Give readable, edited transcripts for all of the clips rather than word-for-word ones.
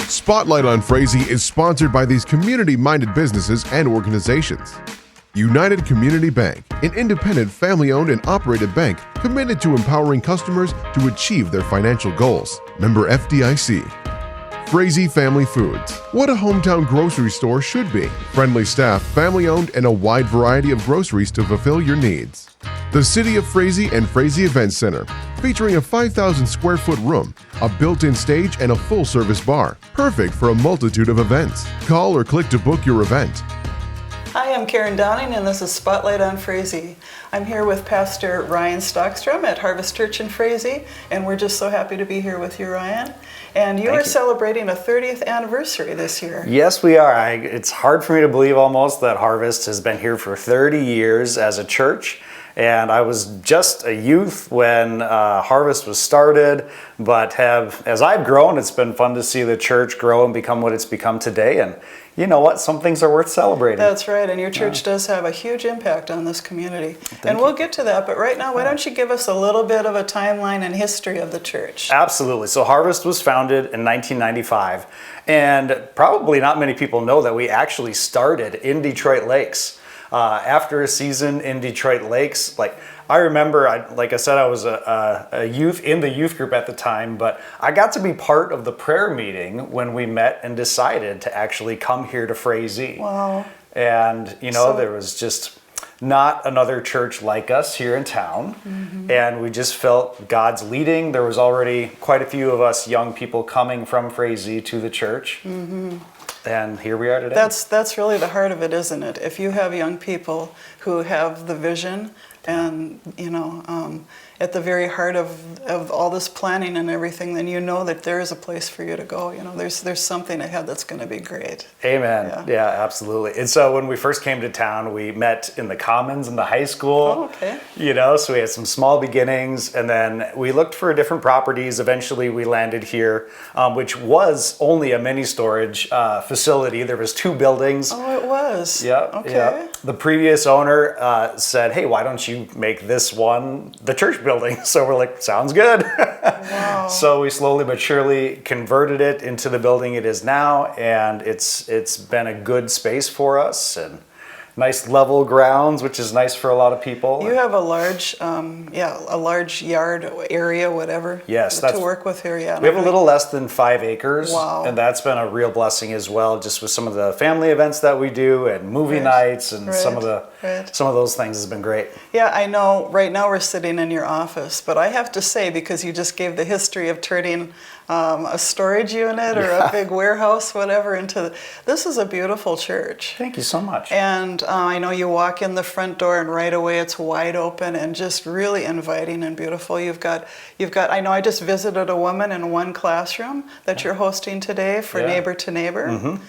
Spotlight on Frazee is sponsored by these community-minded businesses and organizations. United Community Bank, an independent, family-owned and operated bank committed to empowering customers to achieve their financial goals. Member FDIC. Frazee Family Foods, what a hometown grocery store should be. Friendly staff, family-owned, and a wide variety of groceries to fulfill your needs. The City of Frazee and Frazee Event Center, featuring a 5,000 square foot room, a built-in stage, and a full-service bar, perfect for a multitude of events. Call or click to book your event. Hi, I'm Karen Downing, and this is Spotlight on Frazee. I'm here with Pastor Ryan Stockstrom at Harvest Church in Frazee, and we're just so happy to be here with you, Ryan. And you are celebrating a 30th anniversary this year. Yes, we are. It's hard for me to believe almost that Harvest has been here for 30 years as a church. And I was just a youth when Harvest was started, but as I've grown, it's been fun to see the church grow and become what it's become today. And you know what? Some things are worth celebrating. That's right, and your church does have a huge impact on this community. And we'll get to that, but right now, why don't you give us a little bit of a timeline and history of the church? Absolutely. So Harvest was founded in 1995, and probably not many people know that we actually started in Detroit Lakes. After a season in Detroit Lakes, I remember, like I said, I was a youth in the youth group at the time, but I got to be part of the prayer meeting when we met and decided to actually come here to Frazee. Wow. And, there was just not another church like us here in town. Mm-hmm. And we just felt God's leading. There was already quite a few of us young people coming from Frazee to the church. Mm-hmm. And here we are today. That's really the heart of it, isn't it? If you have young people who have the vision and, at the very heart of all this planning and everything, then you know that there is a place for you to go. There's something ahead that's going to be great. Amen. Yeah, absolutely. And so when we first came to town, we met in the Commons in the high school. Oh, okay. So we had some small beginnings, and then we looked for different properties. Eventually we landed here, which was only a mini storage facility. There was 2 buildings. Oh, it was? Yeah. Okay. Yeah. The previous owner said, hey, why don't you make this one the church building? So we're like, sounds good. Wow. So we slowly but surely converted it into the building it is now, and it's been a good space for us and nice level grounds, which is nice for a lot of people. You have a large yard area, whatever. Yes, to work with here. Yeah. We have a little less than 5 acres. Wow. And that's been a real blessing as well, just with some of the family events that we do and movie nights and some of those things has been great. Yeah, I know. Right now we're sitting in your office, but I have to say, because you just gave the history of turning a storage unit or a big warehouse, whatever, this is a beautiful church. Thank you so much. And I know you walk in the front door and right away it's wide open and just really inviting and beautiful. You've got. I know I just visited a woman in one classroom that you're hosting today for Neighbor to Neighbor. Mm-hmm.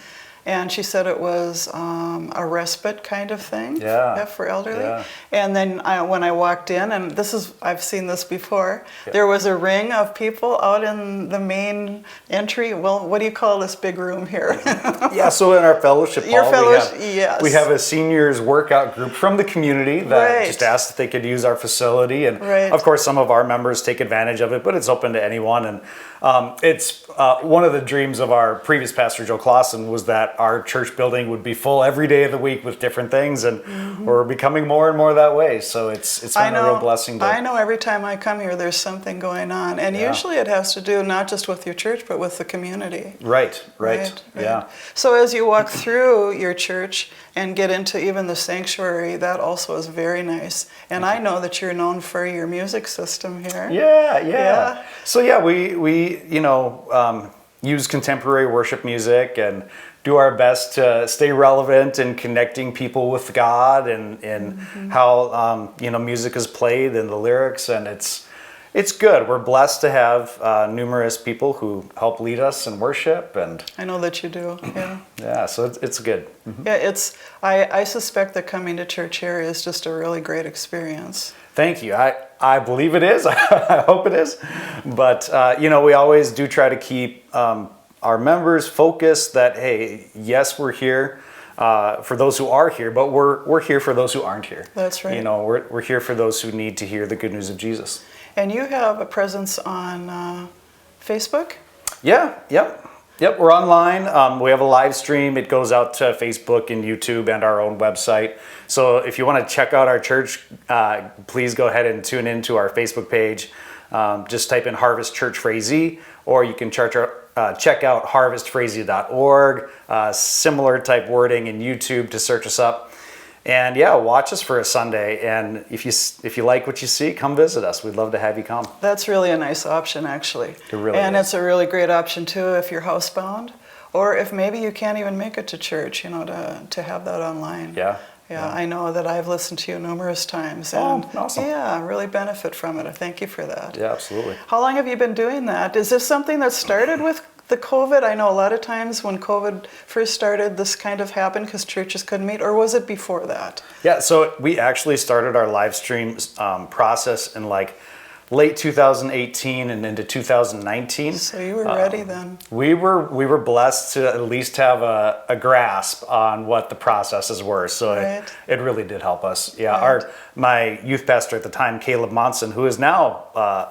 And she said it was a respite kind of thing for elderly. Yeah. And then when I walked in, and I've seen this before, there was a ring of people out in the main entry. Well, what do you call this big room here? So in our fellowship hall, yes. we have a seniors workout group from the community that just asked if they could use our facility. And of course, some of our members take advantage of it, but it's open to anyone. And it's one of the dreams of our previous pastor, Joe Clausen, was that our church building would be full every day of the week with different things, and we're becoming more and more that way. So it's been a real blessing. I know every time I come here, there's something going on, and usually it has to do not just with your church, but with the community. Right. Yeah. So as you walk through your church and get into even the sanctuary, that also is very nice. And I know that you're known for your music system here. Yeah. So we use contemporary worship music and do our best to stay relevant in connecting people with God and how music is played and the lyrics, and it's good. We're blessed to have numerous people who help lead us in worship, and I know that you do. Yeah. So it's good. Mm-hmm. Yeah, I suspect that coming to church here is just a really great experience. Thank you. I believe it is. I hope it is. But we always do try to keep our members focused that, hey, yes, we're here for those who are here, but we're here for those who aren't here. That's right. We're here for those who need to hear the good news of Jesus. And you have a presence on Facebook? Yeah. Yep. Yep, we're online. We have a live stream. It goes out to Facebook and YouTube and our own website. So if you want to check out our church, please go ahead and tune into our Facebook page. Just type in Harvest Church Frazee, or you can check out harvestfrazee.org. Similar type wording in YouTube to search us up. And yeah, watch us for a Sunday. And if you like what you see, come visit us. We'd love to have you come. That's really a nice option, actually. It really and is. It's a really great option too if you're housebound, or if maybe you can't even make it to church. To have that online. Yeah, I know that I've listened to you numerous times, and awesome. Yeah, I really benefit from it. I thank you for that. Yeah, absolutely. How long have you been doing that? Is this something that started with the COVID? I know a lot of times when COVID first started, this kind of happened because churches couldn't meet, or was it before that? Yeah, so we actually started our live stream process in late 2018 and into 2019. So you were ready then. We were blessed to at least have a grasp on what the processes were. So Right. it really did help us. Yeah, Right. my youth pastor at the time, Caleb Monson, who is now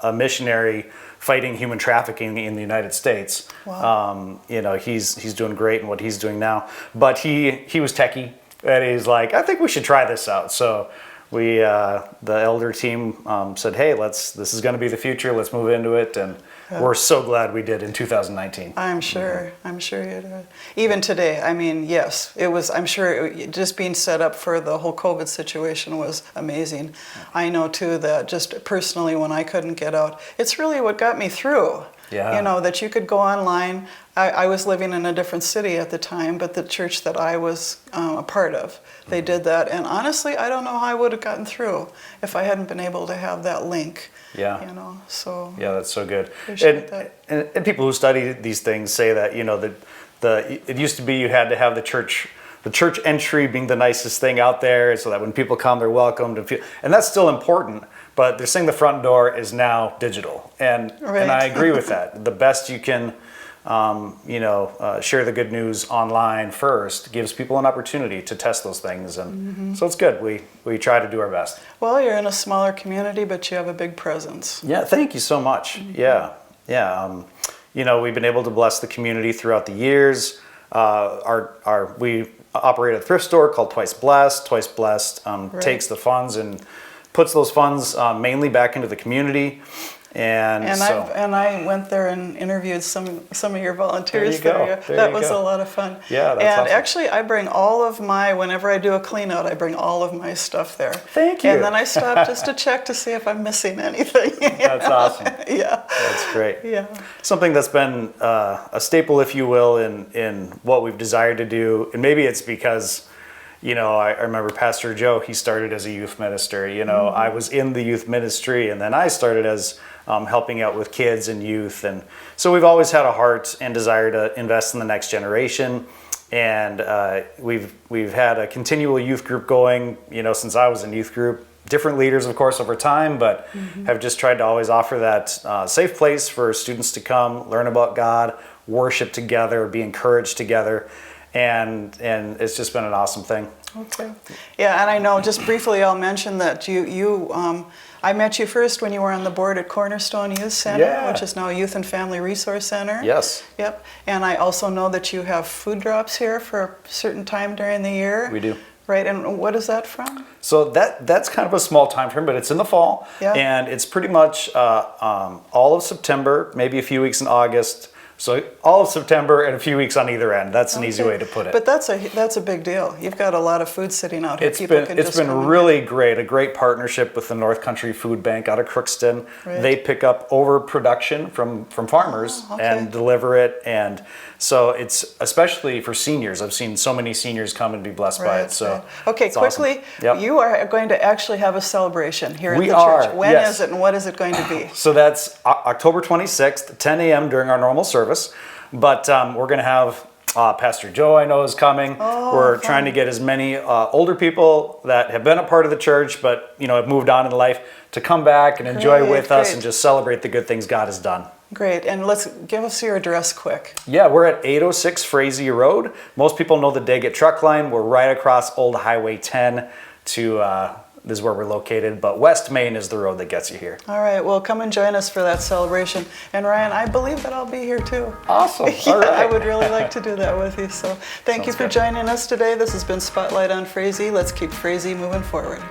a missionary fighting human trafficking in the United States. Wow. He's doing great in what he's doing now. But he was techie, and he's like, I think we should try this out. So we, the elder team, said, hey, this is going to be the future. Let's move into it. And we're so glad we did in 2019. I'm sure. I'm sure you did. Even today, I mean, yes, it was. I'm sure just being set up for the whole COVID situation was amazing. I know too that just personally, when I couldn't get out, it's really what got me through. Yeah. That you could go online. I was living in a different city at the time, but the church that I was a part of, they did that. And honestly, I don't know how I would have gotten through if I hadn't been able to have that link. Yeah. So. Yeah, that's so good. Appreciate that. And people who study these things say that, it used to be you had to have the church entry being the nicest thing out there, so that when people come, they're welcomed and that's still important. But they're saying the front door is now digital, and I agree with that. The best you can, share the good news online first gives people an opportunity to test those things, and so it's good. We try to do our best. Well, you're in a smaller community, but you have a big presence. Yeah, thank you so much. Yeah. We've been able to bless the community throughout the years. We operate a thrift store called Twice Blessed. Twice Blessed takes the funds and puts those funds mainly back into the community. And I went there and interviewed some of your volunteers. That was a lot of fun. Yeah, that's and awesome. Actually, I bring all of whenever I do a clean out, I bring all of my stuff there. Thank you. And then I stop just to check to see if I'm missing anything. That's awesome. Yeah. That's great. Yeah. Something that's been a staple, if you will, in what we've desired to do, and maybe it's because I remember Pastor Joe, he started as a youth minister. I was in the youth ministry, and then I started as helping out with kids and youth. And so we've always had a heart and desire to invest in the next generation. And we've had a continual youth group going, since I was in youth group. Different leaders, of course, over time, but have just tried to always offer that safe place for students to come, learn about God, worship together, be encouraged together. And it's just been an awesome thing. Okay. Yeah, and I know, just briefly, I'll mention that I met you first when you were on the board at Cornerstone Youth Center, which is now Youth and Family Resource Center. Yes. Yep. And I also know that you have food drops here for a certain time during the year. We do. Right, and what is that from? So that's kind of a small time frame, but it's in the fall. Yeah. And it's pretty much all of September, maybe a few weeks in August. So all of September and a few weeks on either end. That's an easy way to put it. But that's a big deal. You've got a lot of food sitting out here. It's been really great. A great partnership with the North Country Food Bank out of Crookston. Right. They pick up overproduction from farmers and deliver it. And so it's especially for seniors. I've seen so many seniors come and be blessed by it. So okay, quickly, awesome. You are going to actually have a celebration here at the church. are, When yes. is it, and what is it going to be? So that's October 26th, 10 a.m. during our normal service. But we're going to have Pastor Joe, I know, is coming. We're trying to get as many older people that have been a part of the church but have moved on in life to come back and enjoy with us and just celebrate the good things God has done. Great. And let's give us your address quick. Yeah, we're at 806 Frazee Road. Most people know the Daggett truck line. We're right across Old Highway 10 to is where we're located, but West Main is the road that gets you here. All right, well, come and join us for that celebration. And Ryan, I believe that I'll be here too. Awesome. Yeah, All right. I would really like to do that with you. So thank you Sounds for good. joining us today. This has been Spotlight on Frazee. Let's keep Frazee moving forward.